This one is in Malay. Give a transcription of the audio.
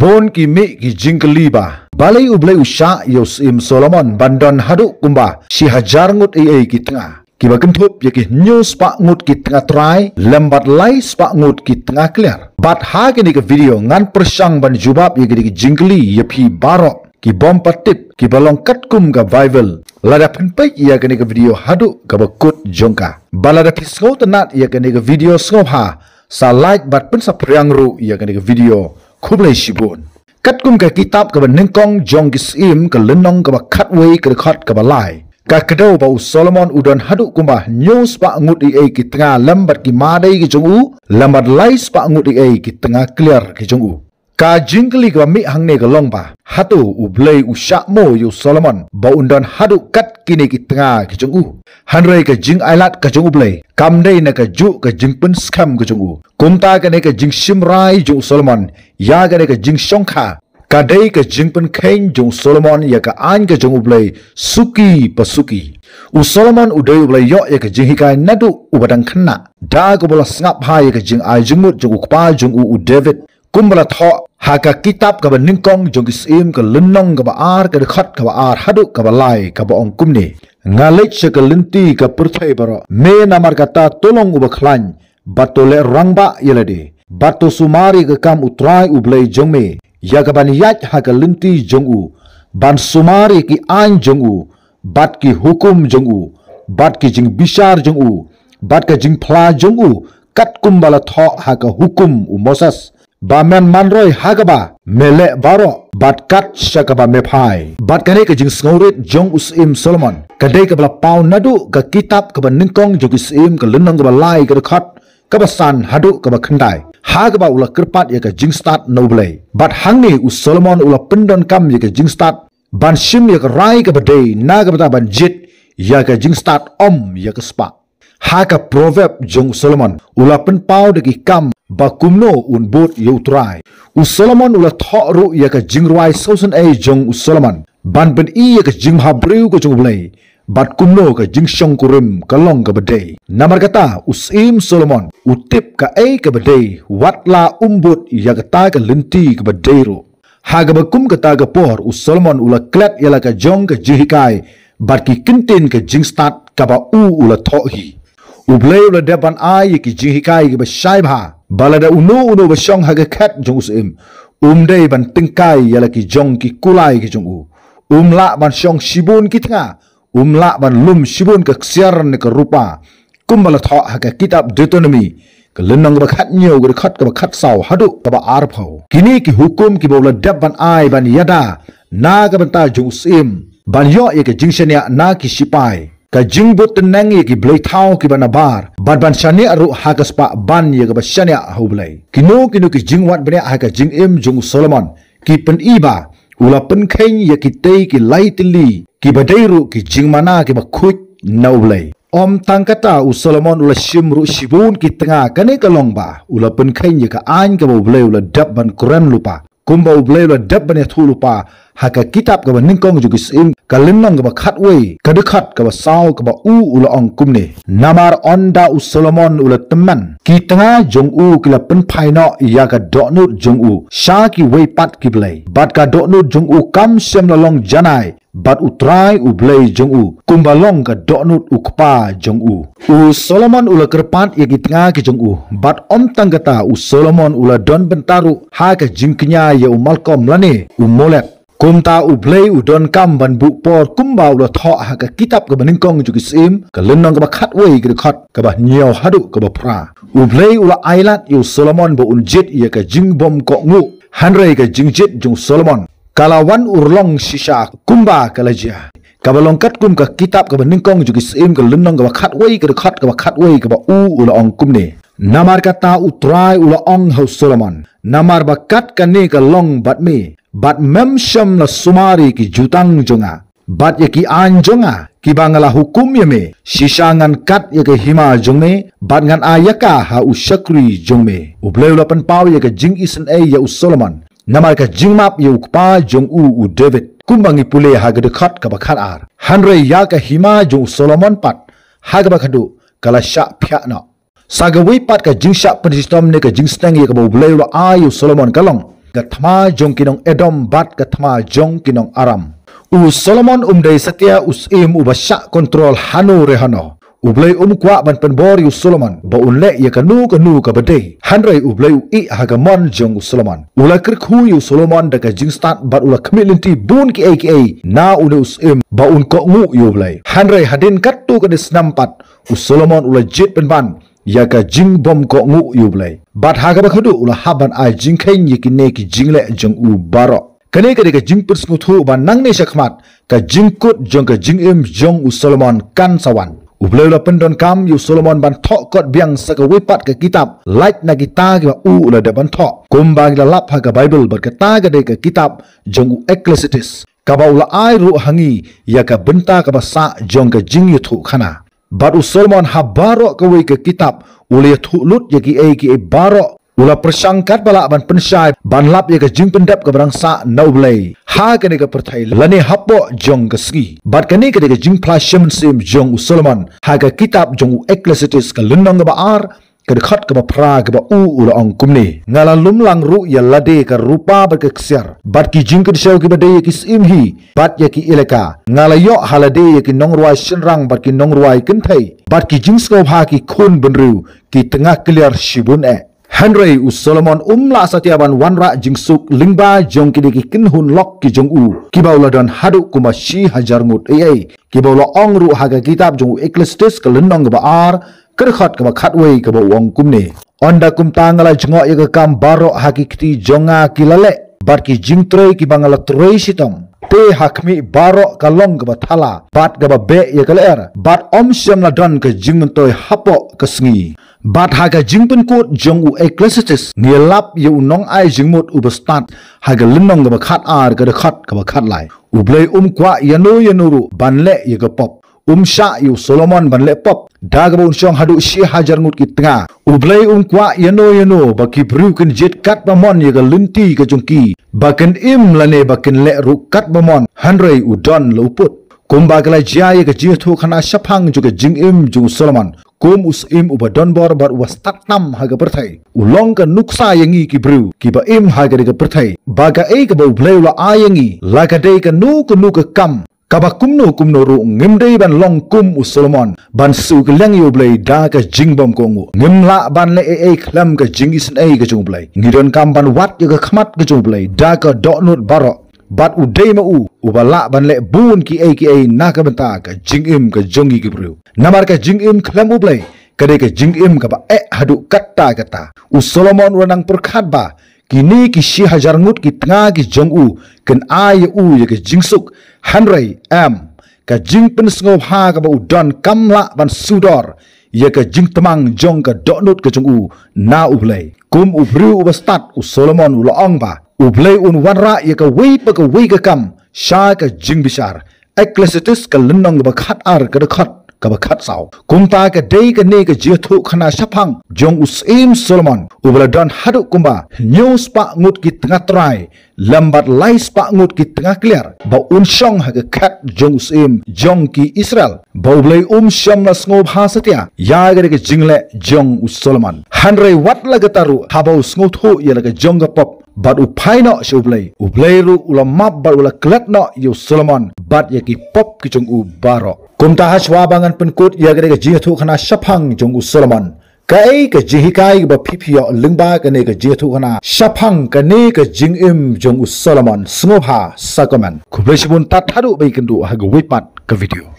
Bon ki me ki jingkali ba balai ublai usha Yosim Solomon bandon hadu kumba si hajar ngut ki tengah ki bakin thup ya ki news pa ngut ki tengah try lambat lai spa ngut ki tengah clear bat ha ki ni ke video ngan persang ban jubab ya ki jingkali ya phi barok ki bom patip ki balong kat kum ga bible lada penpai ya ki ni ke video hadu ka bakut jongka balada pisau tenat ya ki ni ke video skopha sa like bat pen sa priang ru ya ki ni ke video Kublai Shibun. Kat kum ka kitab ka ningkong jong kisim ka lenong ka katway ka khat ka balai. Ka kadaw ba Solomon udon hadu kumba news pa ngut ki tengah lambat ki madai ki jongu lambat lais pa ngut ki tengah clear ki jongu. Ka jingkali ka mi hangne ka long ba hatu ublai usha mo yu Solomon ba undon hadu kat kini ki tengah ki jongu. Hanrei ka jing ailat ka jongu blai kam dei na ka ju ka jing pen skam ka jongu. Kumta ka ne ka jing simrai jong Solomon ya ka ne ka jing shongkha ka dei ka jing pen khain jong Solomon ya ka an ka jong ublai suki pasuki u Solomon udai ublai yo ya ka jing hikai nadu ubadang khna da ko bola ngap ha ya ka jing ai jingmut jong ukpa jong u David kumbala tho ha ka kitab ka ningkong jong kisim ka lenong ka ba ar ka khat ka ba ar hadu ka ba lai ka ba ong kumni ngalit se ka linti ka perthai baro me namar kata tolong uba khlan batole rangba yelade bato sumari ke kam utrai ublai jongme ya ka ban yat ha ka linti jongu ban sumari ki an jongu bat ki hukum jongu bat ki jing bishar jongu bat ka jing phla jongu kat kumbala tho ha ka hukum u Moses ba men manroi ha ka ba mele baro bat kat shakaba me phai bat kane ka jing sngorit jong usim Solomon ka dei ka bla pau nadu ka kitab ka ban ningkong jogisim ka lenong ka ba lai ka khat kabasan hadu kaba khandai ha kaba ula kerpat ya ka jing start noblay bat hangni u Solomon ula pendon kam ya ka jing start ban shim ya ka rai ka badai na ka bata ban jit ya ka jing start ya ka spa ha ka proverb jong Solomon ula pen pau de ki kam ba kumno un bot yu trai u Solomon ula tho ru ya ka jing ruai sosan jong u Solomon ban ben ya ka jing habriu ko jong blai bat kumno ka jing shong kurim kalong ka badai namar kata usim Solomon utip ka ka badai watla umbut ya kata ka linti ka badai ro haga bakum kata ka por Solomon ula klet yala ka jong ka jihikai bat ki kintin ka jing start ka ba ula thohi ublay ula depan ai ki jihikai ka ba shai bha balada uno ba shong haga khat jong usim dei ban tingkai yala ki jong ki kulai ki jong la ban shong shibun ki tanga la ban lum shibun ka ksiar ne ka rupa kumbala tho ha ka kitab Deuteronomy ka lenong ba khat nyo ga khat ka ba khat saw hadu ka ba ar phau kini ki hukum ki bola dab ban ai ban yada na ka ban ta jung sim ban yo ye ka jingshania na ki sipai ka jingbut nang ye ki blai thau ki ban bar ban shani aru ha ka spa ban ye ka ba shania hoblai kino ki jingwat bane ha ka jing jung Solomon ki pen iba ula pen khain ye ki tei ki laitli ki badairu ki jingmana ki bakhuj naublai om tangkata u Solomon ula shimru shibun ki tengah kane kalong ba ula pen khain ye ka an ka blai ula dab ban Quran lupa kumba blai ula dab ban thu lupa ha ka kitab ka ningkong ju kisim ka lenong ka khatwei ka dekhat ka saw ka ula ong kumne namar onda u Solomon ula teman ki tengah jong ki la pen phaino ya ka donut jong sha ki wei pat ki blai bat ka donut jong kam sem la long janai bat utrai ublai jong kumbalong ka donut ukpa jong Solomon ula kerpat ya ki tengah ki jong bat om tanggata Solomon ula don bentaru ha ka jingknya ya Malcolm lane molet kumta ublai udon kam ban bu por kumba ula tho ha ka kitab ka ningkong ju kisim ka lenong ka khat wei ka khat ka ba nyaw hadu ka ba pra ublai ula ailat yu Solomon ba unjit ya ka jingbom ko ngu hanrei ka jingjit jung Solomon kalawan urlong shisha kumba kalajia kabalong kat kum ka kitab ka ningkong ju kisim ka lenong ka khat wei ka khat wei ka ba ula ong kumne namar kata utrai ula ong ho Solomon namar bakat ka ne ka long bat me bat mem sham la sumari ki jutang jonga bat ye ki an jonga ki bangala hukum ye me shishangan kat ye ke hima jongme bat ngan ayaka ha ushakri jongme ubleu la pan paw ye ke jing isen ya Solomon namar ka jingmap ye ukpa jong David kumbangi pule ha ga khat ka bakhat ar hanre ya ka hima jong Solomon pat ha ga bakhadu kala sha phya na sagawi pat ka jingsha panistom ne ka jingstang ye ka ubleu la ayu Solomon kalong gathma jong kinong Edom bat gathma jong kinong Aram. Solomon umday setia usim ubasya kontrol hanu rehano. Ublay kwa ban penbor Solomon ba unle ya kanu ka badai. Hanrai ublay i hagamon jong Solomon. Ula kirkhu Solomon daga jing start bat ula kemilinti bun ki aka na ule usim ba un ko ngu ublay. Hanrai hadin katu ka disnampat Solomon ula jit penban ya ka jing bom ko ngu ublay. Bat hagaba khadu ula haban ai jing khain yikine ki jingle jong u baro. Kane ka jing persngutu ban nang ne shakmat ka jing kut jong ka jing jong Solomon kan sawan. Ublay la pendon kam Solomon ban thok kot biang saka wipat ka kitab like na kita ka la da ban thok kumbang la lap ha ka Bible bar ka ta ka de ka kitab jong Ecclesiastes ka ba ula ai ru hangi ya ka benta ka basa jong ka jing thu khana bat Solomon ha baro ka we ka kitab ule thu lut ya ki baro ula persangkat bala ban pensai ban lap ya ka jing pendap ka barangsa naublay ha ka ne ka perthai lani hapo jong ka ski bat ka ne ka jing plashem sim jong Solomon ha ka kitab jong Ecclesiastes ka lundong ba ar ka khat ka ba pra ka ba ula ong kumni ngala lumlang ru ya lade ka rupa ba ka ksiar bat ki jing ka shaw ki ba de ki sim hi bat ya ki eleka ngala yo halade ya ki nongruai shinrang bat ki nongruai kinthai bat ki jing sko ha ki khun benru ki tengah clear shibun Hanrai Solomon la satiaban wanra jingsuk lingba jong kidiki kinhun lok ki jong ki baula dan hadu kuma shi hajar ngut ki baula ongru haga kitab jong Ecclesiastes ka lenong ba ar kerkhat ka khatwei ka ba wong kumne onda kum tangala jngo ya kam baro hakikti jonga kilale bar ki jingtrei ki bangala trei sitom te hakmi baro kalong ka thala bat ka be ya kaler bat syam la don ka jingmentoi hapo ka sngi bat haga jingpen kot jong Ecclesiastes ngelap yu nong ai jingmut ubastat haga linong ga khat ar ga khat ka khat lai ublay kwa yanu banle ye ga pop sha yu Solomon banle pop daga bon shong hadu shi hajar ngut kitnga ublay kwa yanu baki bruken jet kat bamon ye ga linti ga jongki baken lane baken le ru kat bamon hanrei udon luput kumbagala jaya ga jithu khana shaphang juga jing jung Solomon kum usim ubadon bor bar wastaknam haga perthai ulong ka nuksa yangi ki bru ki ba haga ga perthai baga ka ba ublay la ayangi laga de ka nu ka kam ka ba kumno ru ngimdei ban long kum Solomon ban su ka lang ublay da ka jingbom ko ngu ngimla ban le khlam ka jingis ga jublay ngidon kam ban wat ga khmat ga jublay da ka donut baro bat udai ma ubala ban le bun ki na ka benta ka jingim ka jongi ki bru namar ka jingim khlam ublay kade ka jingim ka ba hadu kata Solomon wanang perkhat ba kini ki shi hajar ngut ki tanga ki jongu ken ye ka jingsuk hanrai ka jing pen sngob ha ka ba udon kamla ban sudor ye ka jing tamang jong ka donut ka jongu na ublay kum ubru ubastat Solomon ulong ba ublay wanra ye ka wei pa ka kam sha ka jing bishar Ecclesiastes ka lenong ba khat ar ka khat saw kumta ka dei ka ne ka jithu khana shaphang jong usim Solomon ubla don hadu kumba news pa ngut ki tengah trai lambat lais pa ngut ki tengah clear ba shong ha ka khat jong usim jong ki Israel ba ublay sham na sngob ha satia ya ga ka jingle jong Solomon hanrei wat la ga taru haba sngob tho ya la ka jong ga pop bat upai no ublay ru ulamap bat ula klat no Solomon bat ya ki pop ki jong baro kumta hashwa bangan penkut ya ga jithu khana shaphang jong Solomon kai ka jihikai ba phiphiyo lingba ka ne ka jithu khana shaphang ka ne ka jingim jong Solomon sngoha sakaman kubleshibun tatharu bai kendu ha ga wipat ka video